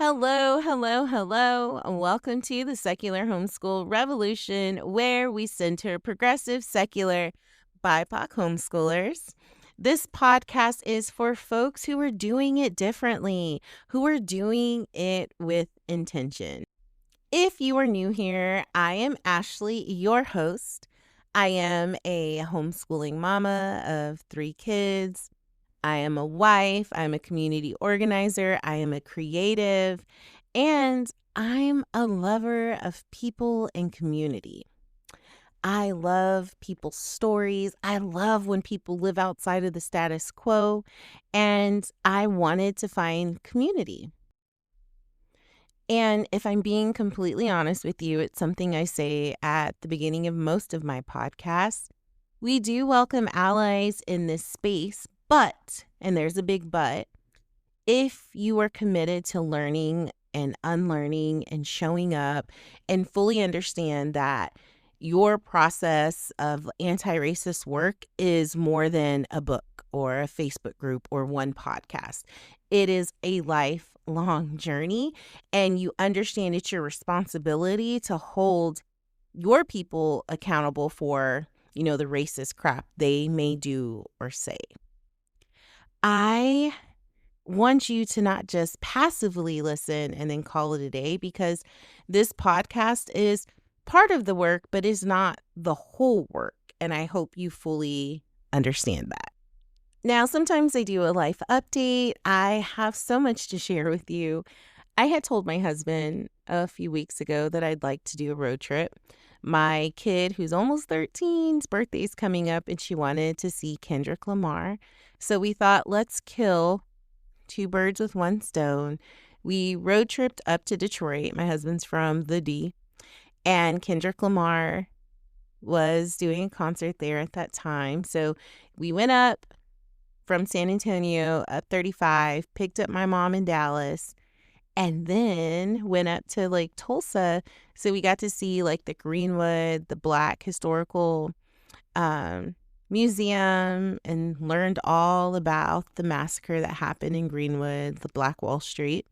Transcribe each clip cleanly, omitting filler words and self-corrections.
Hello, hello, hello. Welcome to the Secular Homeschool Revolution, where we center progressive, secular, BIPOC homeschoolers. This podcast is for folks who are doing it differently, who are doing it with intention. If you are new here, I am Ashley, your host. I am a homeschooling mama of 3 kids. I am a wife, I'm a community organizer, I am a creative, and I'm a lover of people and community. I love people's stories. I love when people live outside of the status quo, and I wanted to find community. And if I'm being completely honest with you, it's something I say at the beginning of most of my podcasts. We do welcome allies in this space, but, and there's a big but, if you are committed to learning and unlearning and showing up and fully understand that your process of anti-racist work is more than a book or a Facebook group or one podcast. It is a lifelong journey, and you understand it's your responsibility to hold your people accountable for, the racist crap they may do or say. I want you to not just passively listen and then call it a day, because this podcast is part of the work, but is not the whole work. And I hope you fully understand that. Now, sometimes I do a life update. I have so much to share with you. I had told my husband a few weeks ago that I'd like to do a road trip. My kid, who's almost 13's birthday is coming up, and she wanted to see Kendrick Lamar. So we thought, let's kill 2 birds with 1 stone. We road tripped up to Detroit. My husband's from the D. And Kendrick Lamar was doing a concert there at that time. So we went up from San Antonio, up 35, picked up my mom in Dallas, and then went up to Tulsa. So we got to see the Greenwood, the Black Historical Museum, and learned all about the massacre that happened in Greenwood, the Black Wall Street.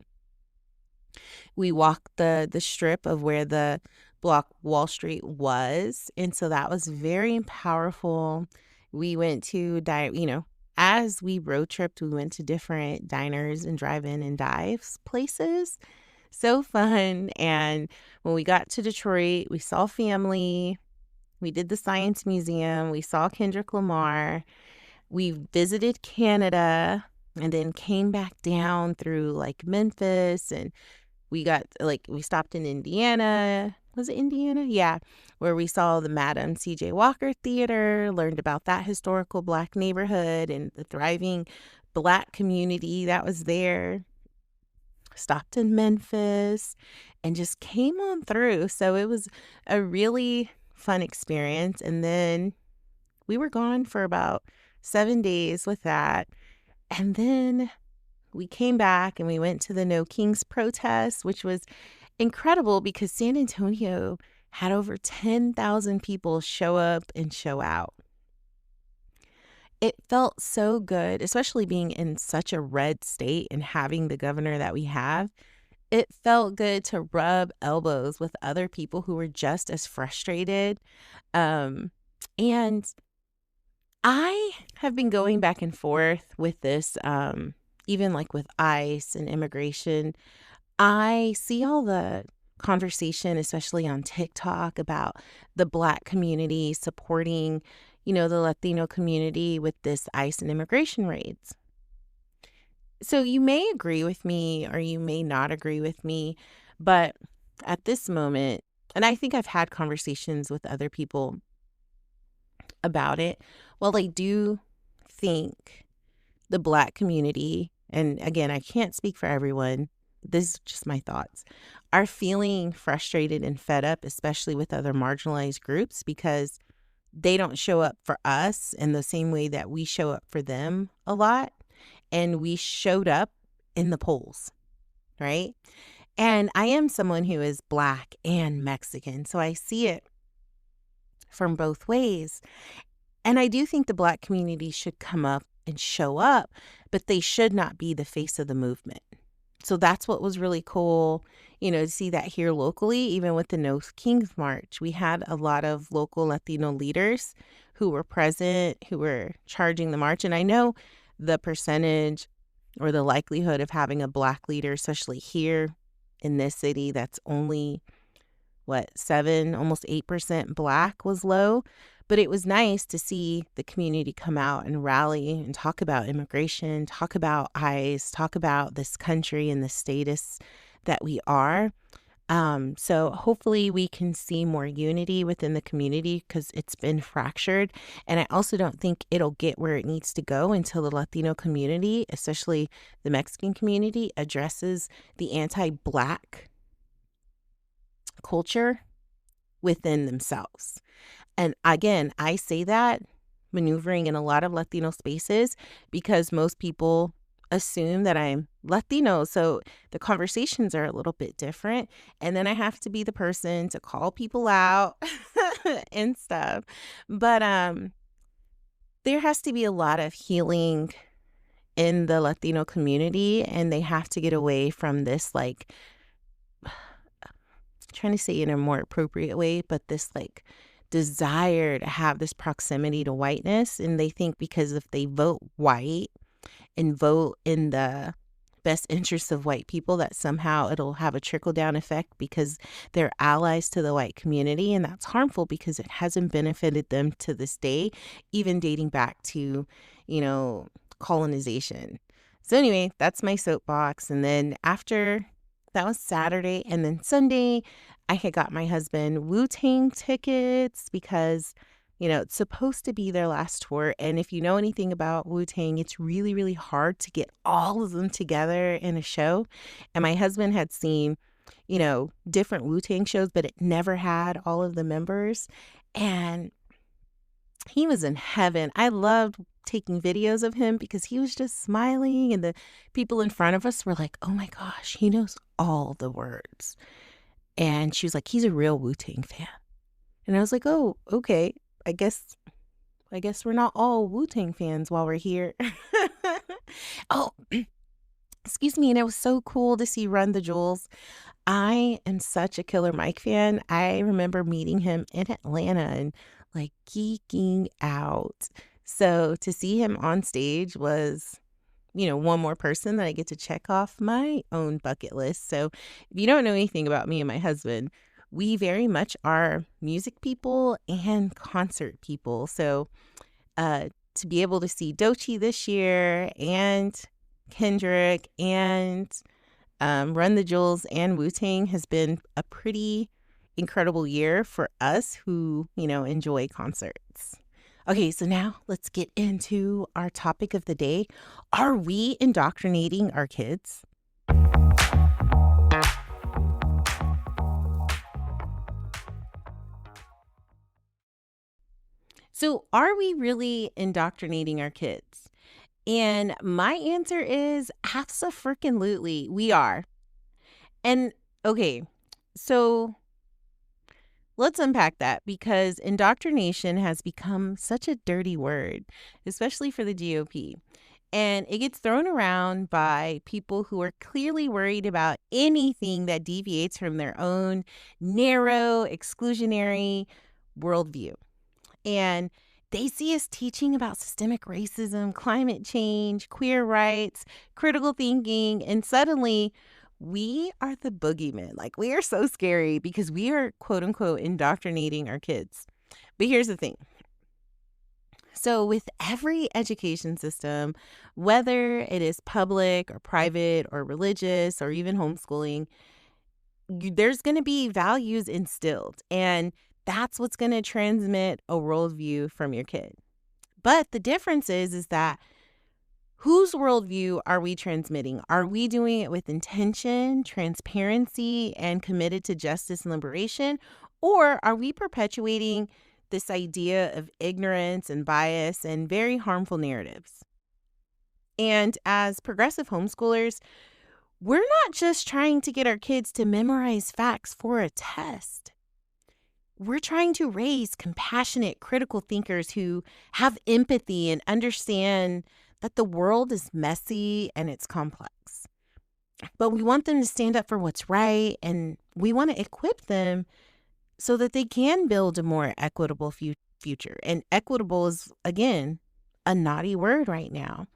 We walked the strip of where the Black Wall Street was, and so that was very powerful. We went to as we road tripped, we went to different diners and drive-in and dives places. So fun. And when we got to Detroit, we saw family. We did the Science Museum. We saw Kendrick Lamar. We visited Canada and then came back down through Memphis, and we got we stopped in Indiana. Was it Indiana? Yeah, where we saw the Madam C.J. Walker Theater, learned about that historical Black neighborhood and the thriving Black community that was there. Stopped in Memphis and just came on through. So it was a really fun experience. And then we were gone for about 7 days with that. And then we came back and we went to the No Kings protest, which was incredible because San Antonio had over 10,000 people show up and show out. It felt so good, especially being in such a red state and having the governor that we have. It felt good to rub elbows with other people who were just as frustrated. And I have been going back and forth with this, even with ICE and immigration. I see all the conversation, especially on TikTok, about the Black community supporting, the Latino community with this ICE and immigration raids. So you may agree with me or you may not agree with me, but at this moment, and I think I've had conversations with other people about it, while I do think the Black community, and again, I can't speak for everyone, this is just my thoughts, are feeling frustrated and fed up, especially with other marginalized groups, because they don't show up for us in the same way that we show up for them a lot. And we showed up in the polls, right? And I am someone who is Black and Mexican, so I see it from both ways. And I do think the Black community should come up and show up, but they should not be the face of the movement. So that's what was really cool, to see that here locally, even with the No Kings March. We had a lot of local Latino leaders who were present, who were charging the march. And I know the percentage or the likelihood of having a Black leader, especially here in this city, that's only, 7, almost 8% Black, was low. But it was nice to see the community come out and rally and talk about immigration, talk about ICE, talk about this country and the status that we are. So hopefully we can see more unity within the community, because it's been fractured. And I also don't think it'll get where it needs to go until the Latino community, especially the Mexican community, addresses the anti-Black culture within themselves. And again, I say that maneuvering in a lot of Latino spaces because most people assume that I'm Latino. So the conversations are a little bit different. And then I have to be the person to call people out and stuff. But there has to be a lot of healing in the Latino community, and they have to get away from this, trying to say it in a more appropriate way, but this desire to have this proximity to whiteness. And they think because if they vote white and vote in the best interests of white people, that somehow it'll have a trickle-down effect because they're allies to the white community. And that's harmful because it hasn't benefited them to this day, even dating back to, colonization. So anyway, that's my soapbox. And then after that was Saturday, and then Sunday, I had got my husband Wu-Tang tickets because, it's supposed to be their last tour. And if you know anything about Wu-Tang, it's really, really hard to get all of them together in a show. And my husband had seen, different Wu-Tang shows, but it never had all of the members. And he was in heaven. I loved taking videos of him because he was just smiling, and the people in front of us were like, oh my gosh, he knows all the words. And she was like, he's a real Wu-Tang fan. And I was like, oh, okay. I guess we're not all Wu-Tang fans while we're here. Oh, excuse me. And it was so cool to see Run the Jewels. I am such a Killer Mike fan. I remember meeting him in Atlanta and geeking out. So to see him on stage was, one more person that I get to check off my own bucket list. So if you don't know anything about me and my husband, we very much are music people and concert people. So to be able to see Doechii this year and Kendrick and Run the Jewels and Wu-Tang has been a pretty incredible year for us who, enjoy concerts. Okay, so now let's get into our topic of the day. Are we indoctrinating our kids? So are we really indoctrinating our kids? And my answer is abso-freaking-lutely, we are. And okay, so let's unpack that, because indoctrination has become such a dirty word, especially for the GOP. And it gets thrown around by people who are clearly worried about anything that deviates from their own narrow, exclusionary worldview. And they see us teaching about systemic racism, climate change, queer rights, critical thinking, and suddenly we are the boogeyman. We are so scary because we are, quote unquote, indoctrinating our kids. But here's the thing. So with every education system, whether it is public or private or religious or even homeschooling, there's going to be values instilled. And that's what's going to transmit a worldview from your kid. But the difference is that whose worldview are we transmitting? Are we doing it with intention, transparency, and committed to justice and liberation? Or are we perpetuating this idea of ignorance and bias and very harmful narratives? And as progressive homeschoolers, we're not just trying to get our kids to memorize facts for a test. We're trying to raise compassionate, critical thinkers who have empathy and understand that the world is messy and it's complex. But we want them to stand up for what's right, and we want to equip them so that they can build a more equitable future. And equitable is, again, a naughty word right now.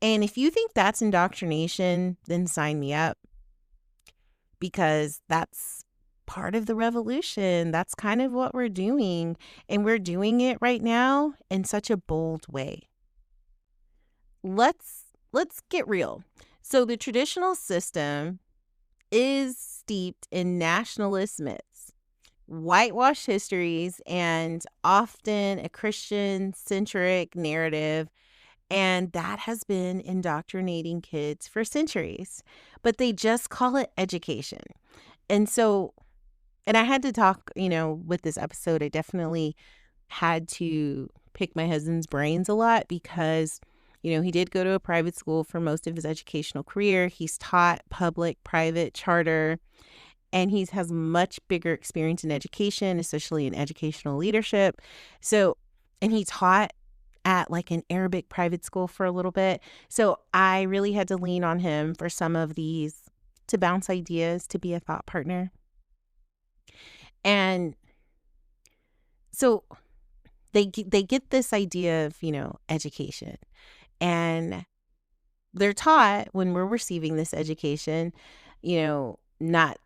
And if you think that's indoctrination, then sign me up, because that's part of the revolution. That's kind of what we're doing. And we're doing it right now in such a bold way. Let's get real. So the traditional system is steeped in nationalist myths, whitewashed histories, and often a Christian-centric narrative, and that has been indoctrinating kids for centuries. But they just call it education. And so, and I had to talk, with this episode, I definitely had to pick my husband's brains a lot because, he did go to a private school for most of his educational career. He's taught public, private, charter, and he has much bigger experience in education, especially in educational leadership. So, and he taught at like an Arabic private school for a little bit. So I really had to lean on him for some of these, to bounce ideas, to be a thought partner. And so they get this idea of, education, and they're taught when we're receiving this education, not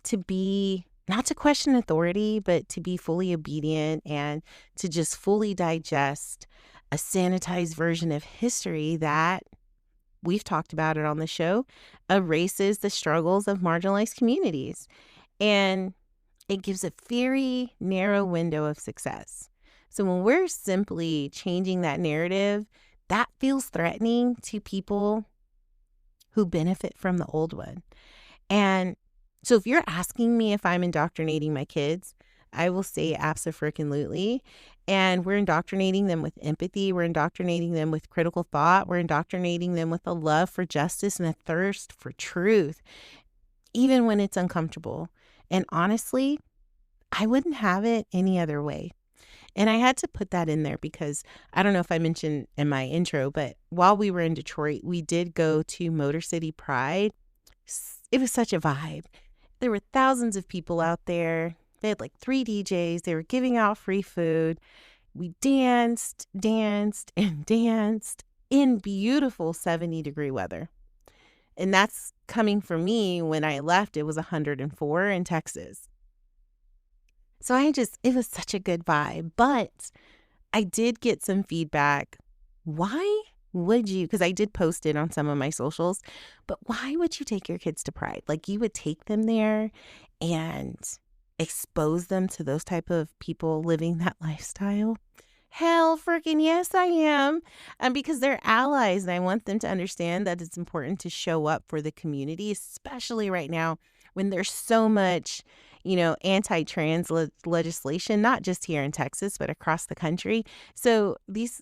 to question authority, but to be fully obedient and to just fully digest a sanitized version of history that, we've talked about it on the show, erases the struggles of marginalized communities. And it gives a very narrow window of success. So when we're simply changing that narrative, that feels threatening to people who benefit from the old one. And so if you're asking me if I'm indoctrinating my kids, I will say abso-freaking-lutely. And we're indoctrinating them with empathy. We're indoctrinating them with critical thought. We're indoctrinating them with a love for justice and a thirst for truth, even when it's uncomfortable. And honestly, I wouldn't have it any other way. And I had to put that in there because I don't know if I mentioned in my intro, but while we were in Detroit, we did go to Motor City Pride. It was such a vibe. There were thousands of people out there. They had like 3 DJs. They were giving out free food. We danced, and danced in beautiful 70-degree weather. And that's coming from me. When I left, it was 104 in Texas. So it was such a good vibe. But I did get some feedback. Why would you, because I did post it on some of my socials, but why would you take your kids to Pride? Like, you would take them there and expose them to those type of people living that lifestyle? Hell freaking yes, I am. Because they're allies, and I want them to understand that it's important to show up for the community, especially right now when there's so much, anti-trans legislation, not just here in Texas, but across the country. So this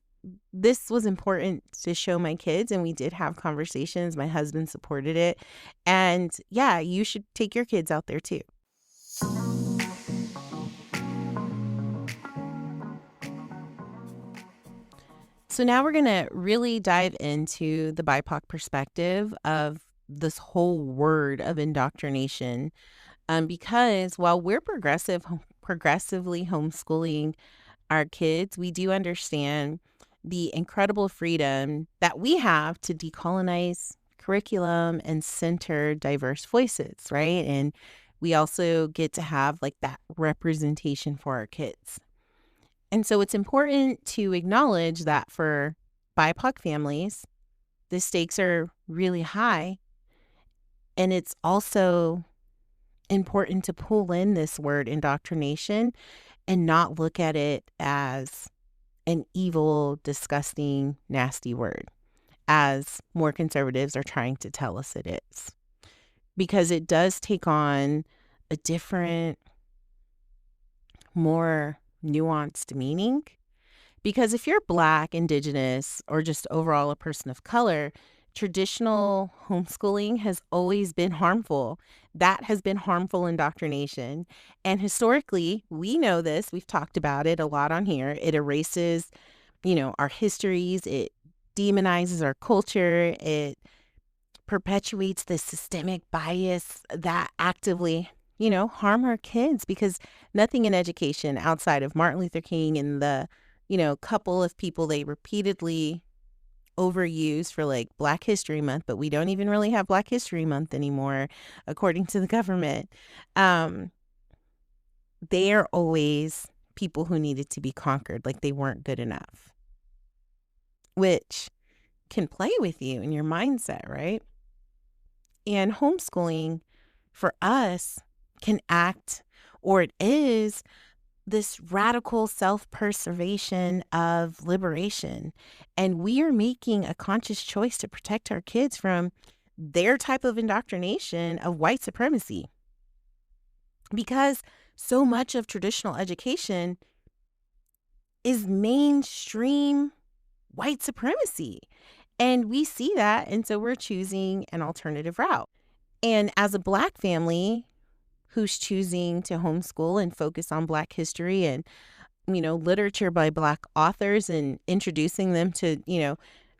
was important to show my kids, and we did have conversations. My husband supported it. And yeah, you should take your kids out there too. So now we're going to really dive into the BIPOC perspective of this whole word of indoctrination. Because while we're progressively homeschooling our kids, we do understand the incredible freedom that we have to decolonize curriculum and center diverse voices, right? And we also get to have like that representation for our kids. And so it's important to acknowledge that for BIPOC families, the stakes are really high. And it's also important to pull in this word indoctrination and not look at it as an evil, disgusting, nasty word, as more conservatives are trying to tell us it is. Because it does take on a different, more nuanced meaning. Because if you're Black, Indigenous, or just overall a person of color, traditional homeschooling has always been harmful. That has been harmful indoctrination. And historically, we know this. We've talked about it a lot on here. It erases, our histories. It demonizes our culture. It perpetuates this systemic bias that actively, harm our kids, because nothing in education outside of Martin Luther King and the, couple of people they repeatedly overuse for like Black History Month, but we don't even really have Black History Month anymore, according to the government. They are always people who needed to be conquered, like they weren't good enough, which can play with you in your mindset, right? And homeschooling for us can act, or it is, this radical self-preservation of liberation. And we are making a conscious choice to protect our kids from their type of indoctrination of white supremacy. Because so much of traditional education is mainstream white supremacy. And we see that. And so we're choosing an alternative route. And as a Black family who's choosing to homeschool and focus on Black history and, literature by Black authors and introducing them to,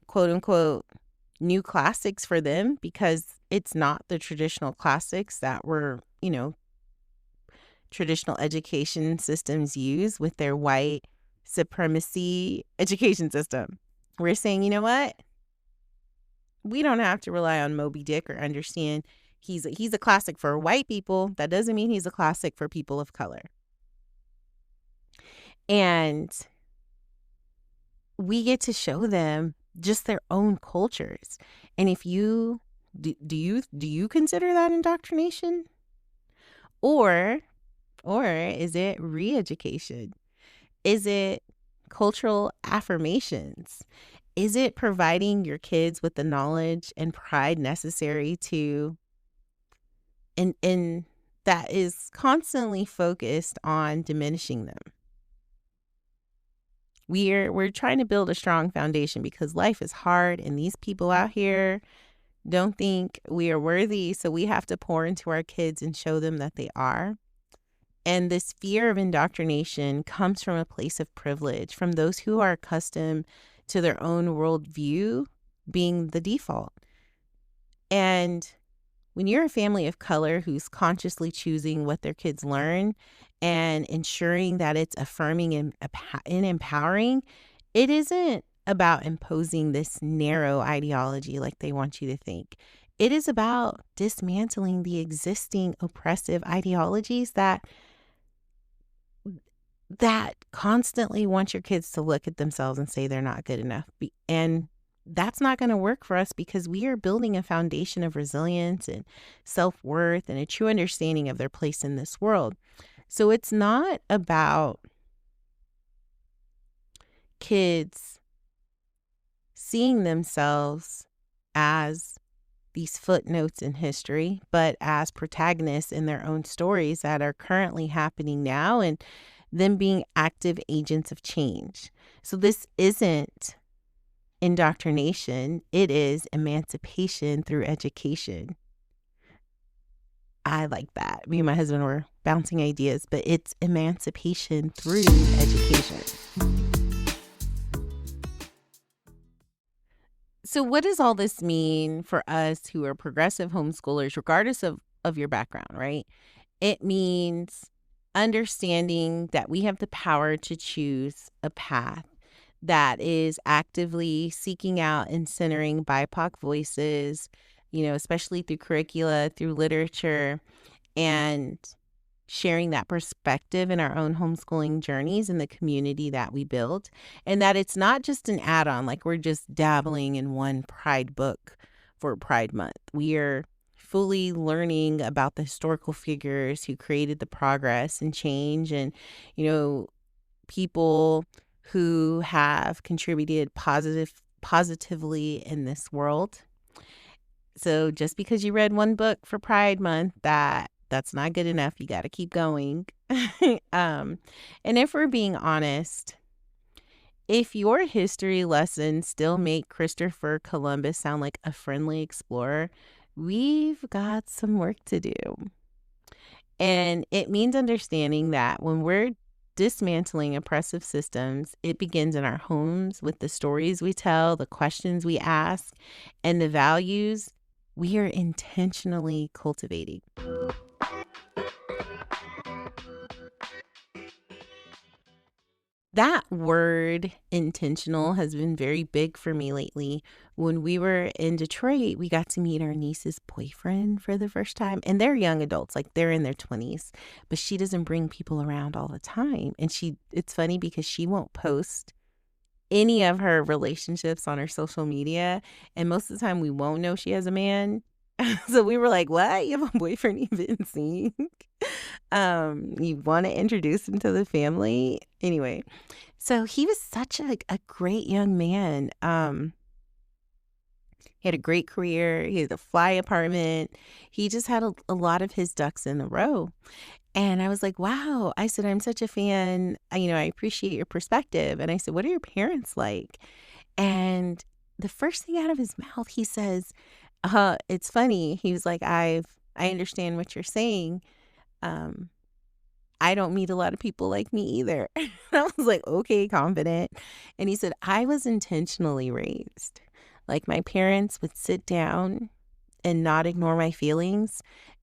quote unquote, new classics for them, because it's not the traditional classics that were, traditional education systems use with their white supremacy education system. We're saying, you know what? We don't have to rely on Moby Dick or understand he's a classic for white people. That doesn't mean he's a classic for people of color. And we get to show them just their own cultures. And if you do you consider that indoctrination? Or is it re-education? Is it cultural affirmations? Is it providing your kids with the knowledge and pride necessary to, and that is constantly focused on diminishing them? We're trying to build a strong foundation because life is hard, and these people out here don't think we are worthy, so we have to pour into our kids and show them that they are. And this fear of indoctrination comes from a place of privilege, from those who are accustomed to their own worldview being the default. And when you're a family of color who's consciously choosing what their kids learn and ensuring that it's affirming and empowering, it isn't about imposing this narrow ideology like they want you to think. It is about dismantling the existing oppressive ideologies that constantly want your kids to look at themselves and say they're not good enough. And that's not going to work for us, because we are building a foundation of resilience and self-worth and a true understanding of their place in this world. So it's not about kids seeing themselves as these footnotes in history, but as protagonists in their own stories that are currently happening now, and them being active agents of change. So this isn't indoctrination, it is emancipation through education. I like that. Me and my husband were bouncing ideas, but it's emancipation through education. So what does all this mean for us who are progressive homeschoolers, regardless of your background, right? It means understanding that we have the power to choose a path that is actively seeking out and centering BIPOC voices, especially through curricula, through literature, and sharing that perspective in our own homeschooling journeys in the community that we build. And that it's not just an add-on, like we're just dabbling in one Pride book for Pride Month. We are fully learning about the historical figures who created the progress and change, and, people who have contributed positively in this world. So just because you read one book for Pride Month, that's not good enough. You got to keep going. And if we're being honest, if your history lessons still make Christopher Columbus sound like a friendly explorer, we've got some work to do. And it means understanding that when we're dismantling oppressive systems, it begins in our homes with the stories we tell, the questions we ask, and the values we are intentionally cultivating. That word intentional has been very big for me lately. When we were in Detroit, we got to meet our niece's boyfriend for the first time. And they're young adults, like they're in their 20s, but she doesn't bring people around all the time. And it's funny because she won't post any of her relationships on her social media. And most of the time we won't know she has a man. So we were like, what? You have a boyfriend you've been seeing? You want to introduce him to the family? Anyway, so he was such a great young man. He had a great career. He had a fly apartment. He just had a lot of his ducks in a row. And I was like, wow. I said, I'm such a fan. I appreciate your perspective. And I said, what are your parents like? And the first thing out of his mouth, he says, it's funny. He was like, I understand what you're saying. I don't meet a lot of people like me either. I was like, okay, confident. And he said, I was intentionally raised. Like my parents would sit down and not ignore my feelings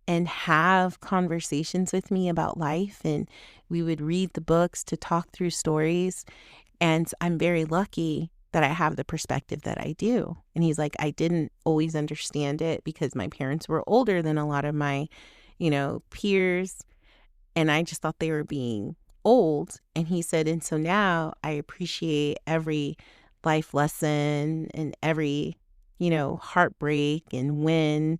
and have conversations with me about life. And we would read the books to talk through stories. And I'm very lucky that I have the perspective that I do. And he's like, I didn't always understand it because my parents were older than a lot of my, peers. And I just thought they were being old. And he said, and so now I appreciate every life lesson and every, heartbreak and win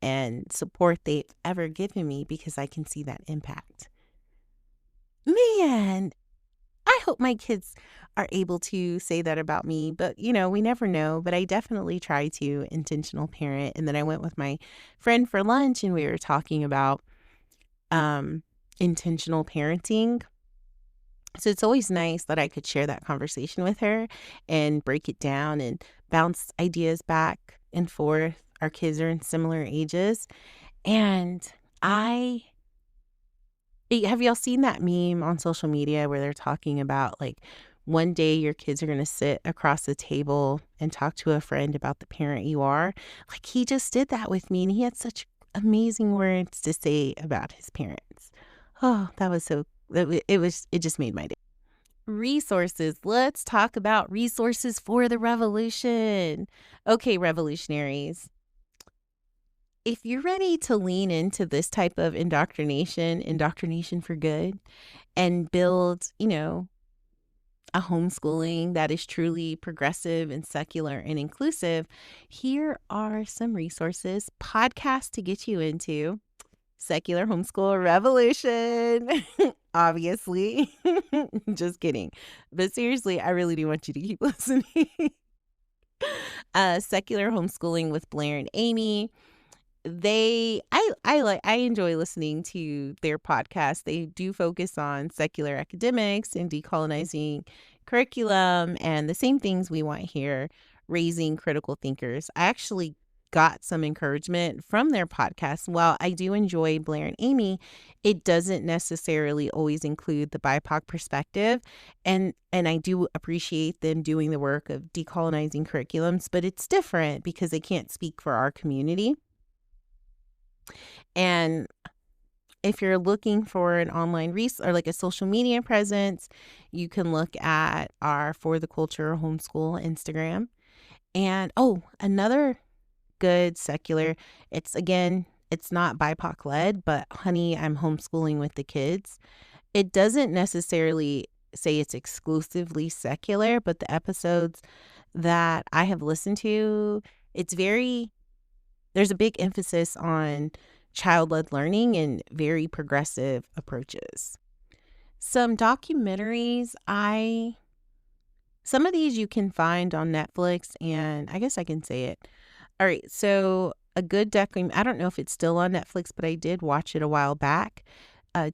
and support they've ever given me because I can see that impact. Man, I hope my kids are able to say that about me, but we never know. But I definitely try to intentional parent. And then I went with my friend for lunch and we were talking about intentional parenting. So it's always nice that I could share that conversation with her and break it down and bounce ideas back and forth. Our kids are in similar ages. And have y'all seen that meme on social media where they're talking about like one day your kids are going to sit across the table and talk to a friend about the parent you are? Like he just did that with me and he had such amazing words to say about his parents. Oh, it just made my day. Resources. Let's talk about resources for the revolution. Okay, revolutionaries. If you're ready to lean into this type of indoctrination for good, and build, a homeschooling that is truly progressive and secular and inclusive, here are some resources, podcasts to get you into. Secular Homeschool Revolution, obviously. Just kidding. But seriously, I really do want you to keep listening. Secular Homeschooling with Blair and Amy. I enjoy listening to their podcast. They do focus on secular academics and decolonizing curriculum and the same things we want here, raising critical thinkers. I actually got some encouragement from their podcast. While I do enjoy Blair and Amy, it doesn't necessarily always include the BIPOC perspective. And I do appreciate them doing the work of decolonizing curriculums, but it's different because they can't speak for our community. And if you're looking for an online resource or like a social media presence, you can look at our For the Culture Homeschool Instagram. And another good secular, it's not BIPOC led, but Honey, I'm Homeschooling with the Kids. It doesn't necessarily say it's exclusively secular, but the episodes that I have listened to, there's a big emphasis on child-led learning and very progressive approaches. Some documentaries, some of these you can find on Netflix, and I guess I can say it. All right, so a good documentary, I don't know if it's still on Netflix, but I did watch it a while back,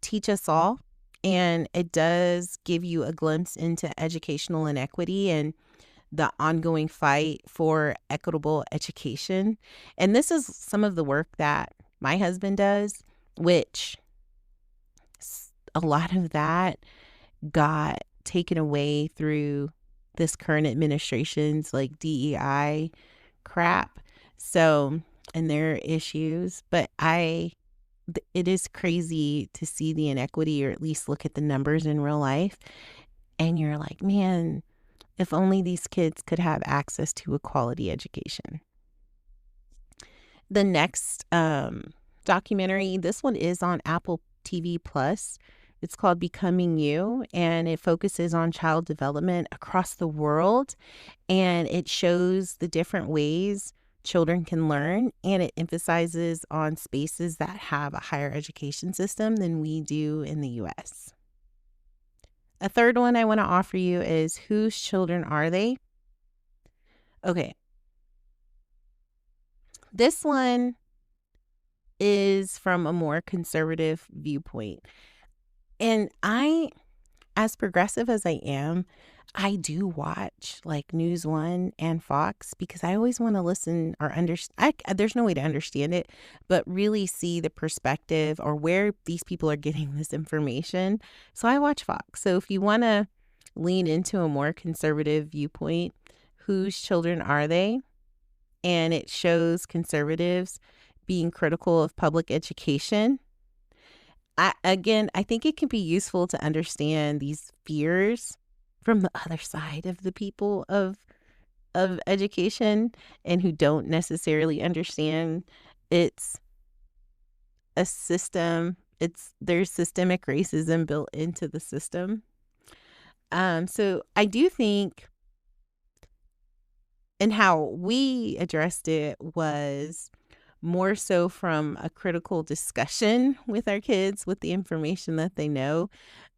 Teach Us All, and it does give you a glimpse into educational inequity and the ongoing fight for equitable education. And this is some of the work that my husband does, which a lot of that got taken away through this current administration's like DEI crap. So and their issues, but it is crazy to see the inequity, or at least look at the numbers in real life. And you're like, man, if only these kids could have access to a quality education. The next documentary, this one is on Apple TV Plus. It's called Becoming You, and it focuses on child development across the world. And it shows the different ways children can learn, and it emphasizes on spaces that have a higher education system than we do in the US. A third one I want to offer you is Whose Children Are They? Okay. This one is from a more conservative viewpoint. And as progressive as I am, I do watch like News One and Fox because I always want to listen or understand. There's no way to understand it, but really see the perspective or where these people are getting this information. So I watch Fox. So if you want to lean into a more conservative viewpoint, Whose Children Are They? And it shows conservatives being critical of public education. I think it can be useful to understand these fears from the other side of the people of education, and who don't necessarily understand it's a system. There's systemic racism built into the system. So I do think, and how we addressed it was more so from a critical discussion with our kids with the information that they know.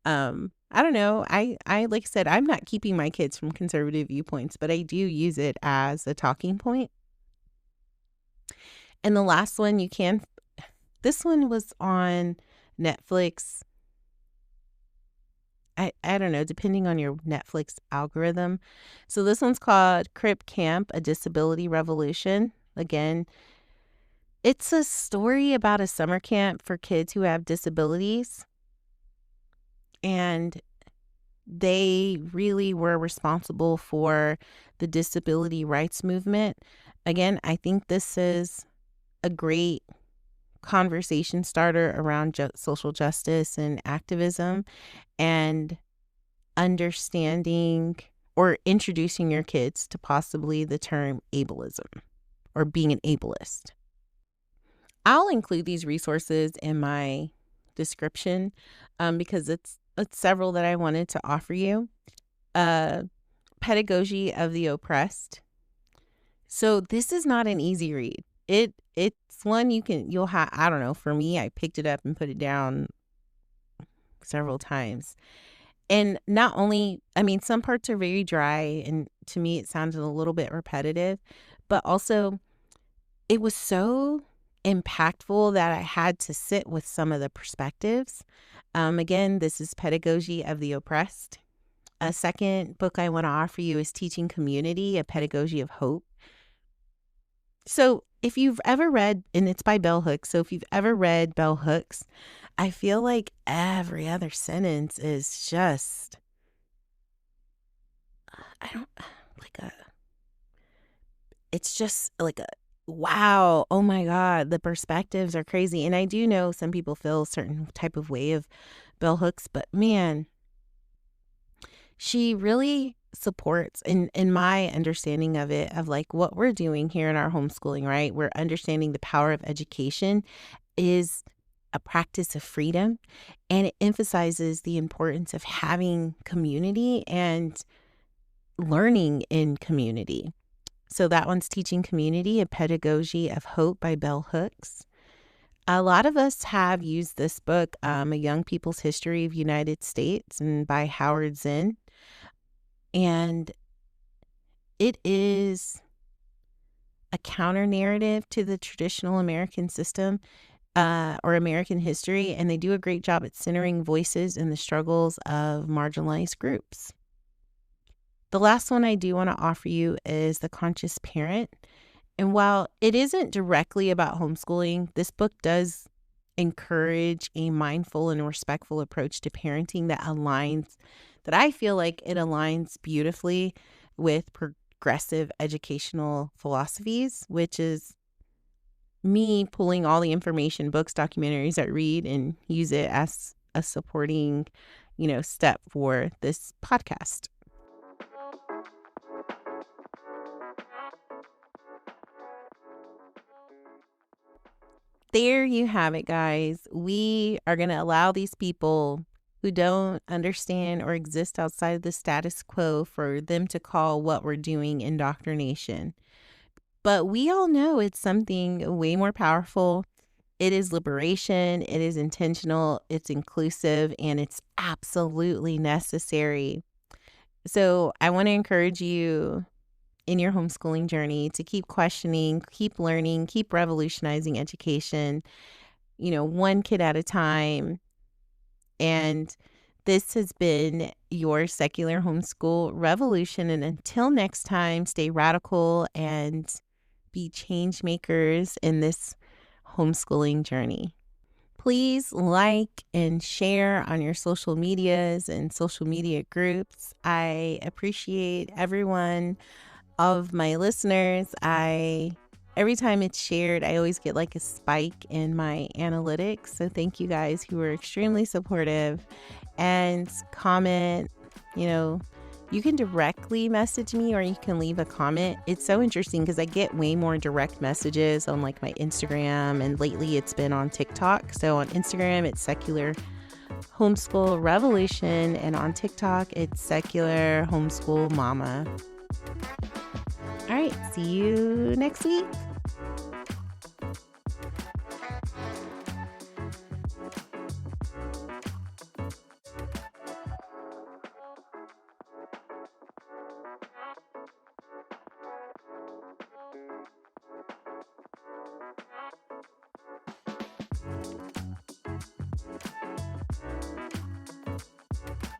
I don't know. I like I said, I'm not keeping my kids from conservative viewpoints, but I do use it as a talking point. And the last one this one was on Netflix. I don't know, depending on your Netflix algorithm. So this one's called Crip Camp, A Disability Revolution. Again, it's a story about a summer camp for kids who have disabilities. And they really were responsible for the disability rights movement. Again, I think this is a great conversation starter around social justice and activism, and understanding or introducing your kids to possibly the term ableism or being an ableist. I'll include these resources in my description because it's several that I wanted to offer you. Pedagogy of the Oppressed. So this is not an easy read. It's one you'll have, I don't know, for me, I picked it up and put it down several times. And not only, I mean, some parts are very dry, and to me it sounded a little bit repetitive, but also it was so impactful that I had to sit with some of the perspectives. Again, this is Pedagogy of the Oppressed. A second book I want to offer you is Teaching Community, A Pedagogy of Hope. So if you've ever read, and it's by Bell Hooks, so if you've ever read Bell Hooks, I feel like every other sentence is just, it's just like a, wow, oh my God, the perspectives are crazy. And I do know some people feel a certain type of way of Bell Hooks, but man, she really supports, in my understanding of it, of like what we're doing here in our homeschooling, right? We're understanding the power of education is a practice of freedom, and it emphasizes the importance of having community and learning in community. So that one's Teaching Community, A Pedagogy of Hope by Bell Hooks. A lot of us have used this book, A Young People's History of United States, and by Howard Zinn. And it is a counter narrative to the traditional American system or American history, and they do a great job at centering voices in the struggles of marginalized groups. The last one I do want to offer you is The Conscious Parent. And while it isn't directly about homeschooling, this book does encourage a mindful and respectful approach to parenting that I feel like it aligns beautifully with progressive educational philosophies, which is me pulling all the information, books, documentaries I read, and use it as a supporting, step for this podcast. There you have it, guys. We are going to allow these people who don't understand or exist outside of the status quo for them to call what we're doing indoctrination. But we all know it's something way more powerful. It is liberation, it is intentional, it's inclusive, and it's absolutely necessary. So I want to encourage you in your homeschooling journey to keep questioning, keep learning, keep revolutionizing education, one kid at a time. And this has been your secular homeschool revolution. And until next time, stay radical and be change makers in this homeschooling journey. Please like and share on your social medias and social media groups. I appreciate everyone of my listeners. Every time it's shared, I always get like a spike in my analytics. So thank you guys who are extremely supportive and comment. You can directly message me or you can leave a comment. It's so interesting because I get way more direct messages on like my Instagram, and lately it's been on TikTok. So on Instagram, it's Secular Homeschool Revolution, and on TikTok, it's Secular Homeschool Mama. All right, see you next week.